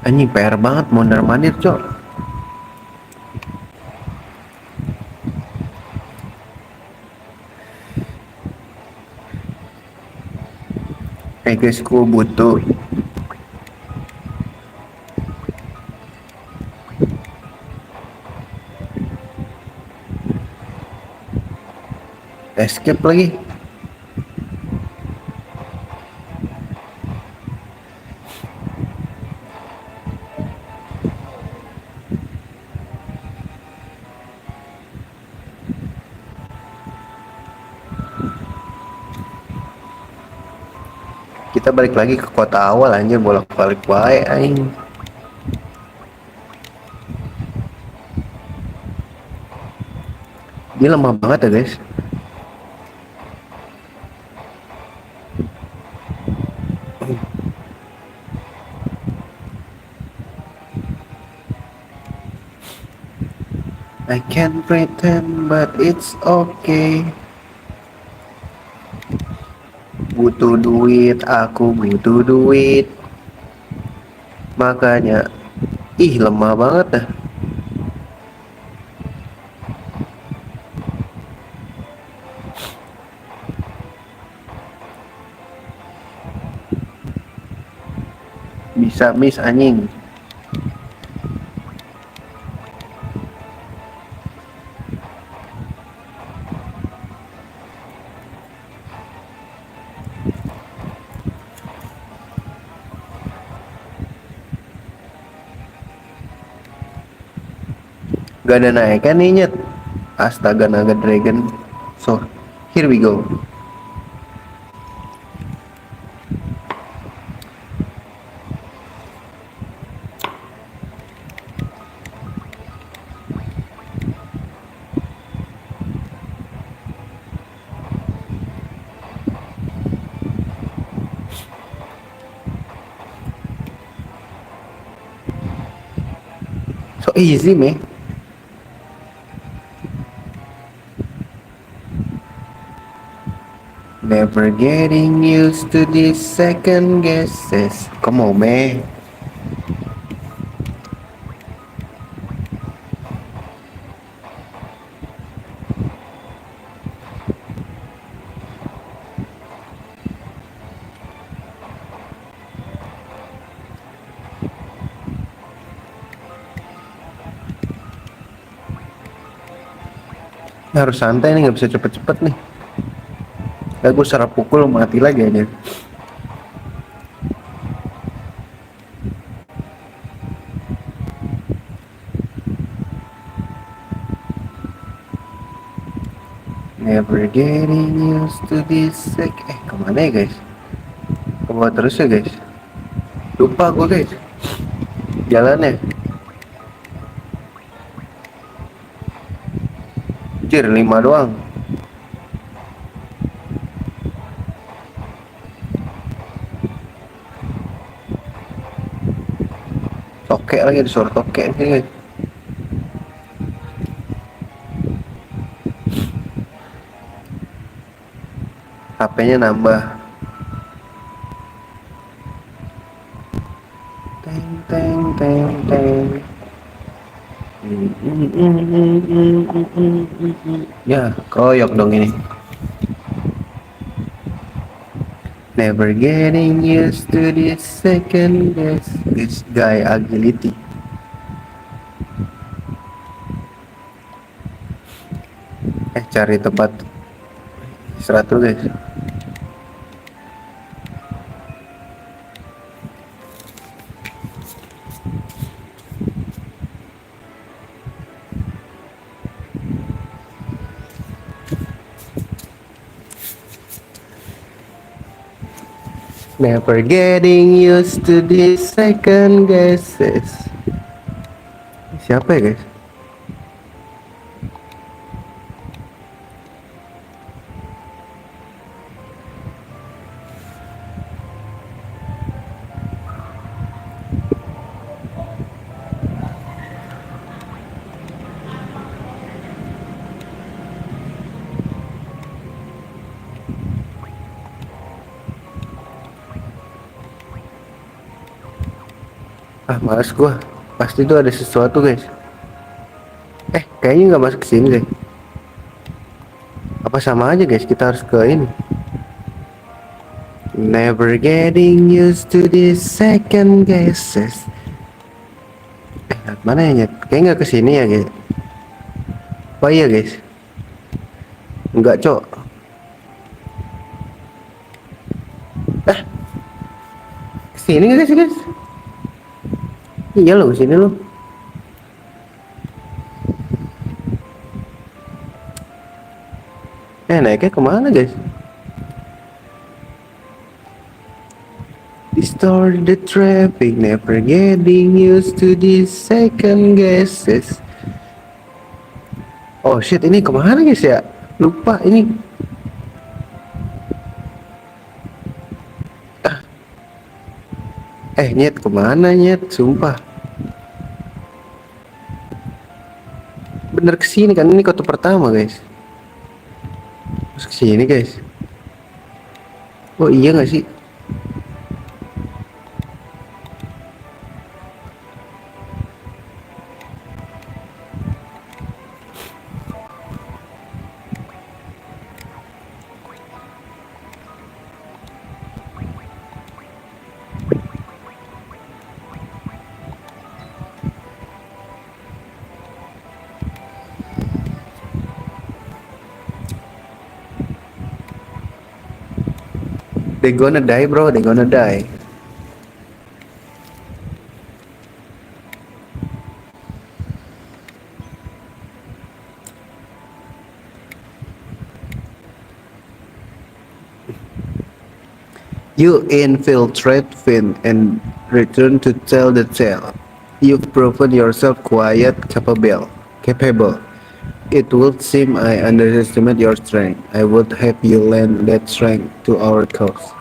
Anjing PR banget mondar mandir cok. Guys, ku butuh escape lagi. Kita balik lagi ke kota awal anjir, bolak-balik wae aing. Dia lemah banget ya guys. I can't pretend but it's okay. Butuh duit, aku butuh duit. Makanya lemah banget dah. Bisa miss anjing. Gak ada naik kan nih nyet. Astaga naga dragon. So here we go. So easy meh. Never getting used to these second guesses. Come on meh. Harus santai nih, nggak bisa cepet-cepet nih. Gak gue serap pukul mati lagi aja. Never getting used to this kemana ya guys? Ke bawah terus ya guys. Lupa gue guys. Jalannya. Anjir 5 doang. Tokek lagi, disuruh tokek nih guys. HP-nya nambah. Teng teng teng teng. Ya, koyok dong ini. Never getting used to this second guess. This guy agility. Cari tempat istirahat dulu guys. Never getting used to this second guesses. Siapa ya guys? Ah, males gua. Pasti tuh ada sesuatu, guys. Kayaknya nggak masuk ke sini deh. Apa sama aja, guys? Kita harus ke ini. Never getting used to this second guesses. Mana ya, Nyet? Kayaknya nggak ke sini ya, guys. Oh iya, guys. Nggak, Cok. Kesini nggak, guys? Iya loh, kesini loh. Naiknya kemana, guys? Restore the traffic, never getting used to these second guesses. Oh shit, ini kemana, guys ya? Lupa ini. Nyet, kemana, Nyet? Sumpah. Bener kesini kan, ini kota pertama, guys. Terus kesini, guys. Oh iya nggak sih? They gonna die, bro. They gonna die. You infiltrate Finn and return to tell the tale. You've proven yourself quiet, capable. It would seem I underestimate your strength. I would have you lend that strength to our cause.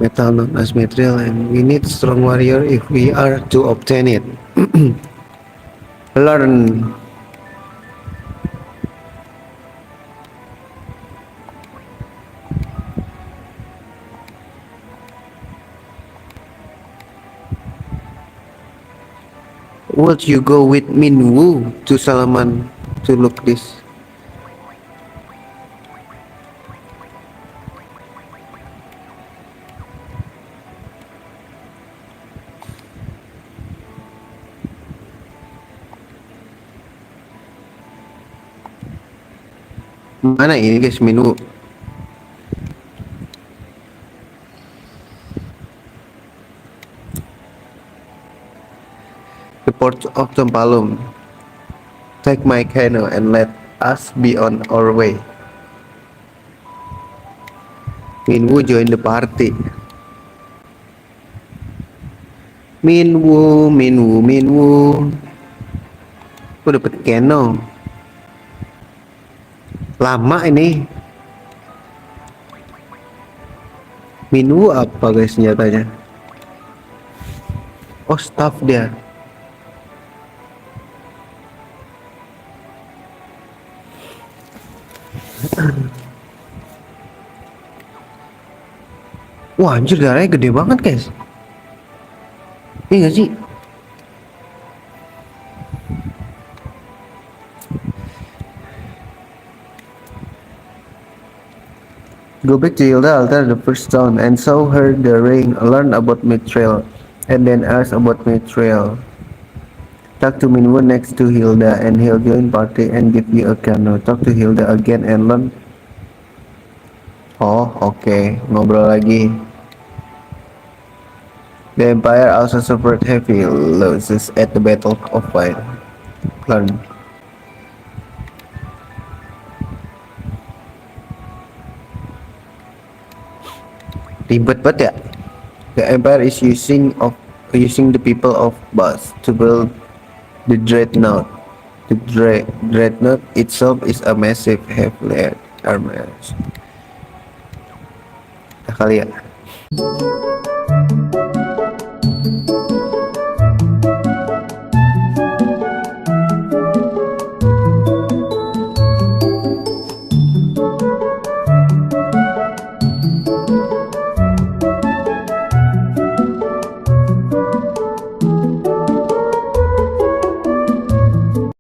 Metal known as material, and we need strong warrior if we are to obtain it. Learn. Would you go with Minwoo to Salaman to look this? Mana ini, guys, Minwoo? The port of Tempalum. Take my canoe and let us be on our way. Minwoo join the party. Minwoo. Aku dapet canoe. Lama ini. Minwoo apa, guys, senjatanya? Oh, staff dia. Wah, anjir, darahnya gede banget, guys. Iya gak sih? Go back to Hilda, alter the first stone, and show her the ring. Learn about Mithril, and then ask about Mithril. Talk to Minwoo next to Hilda, and he'll join party and give you a canoe. Talk to Hilda again and learn. Oh, okay. Ngobrol lagi. The Empire also suffered heavy losses at the Battle of Fire. Learn. Ribet banget ya. The Empire is using the people of Bas to build the Dreadnought. The Dreadnought itself is a massive heavily armored. Nah, kali ya.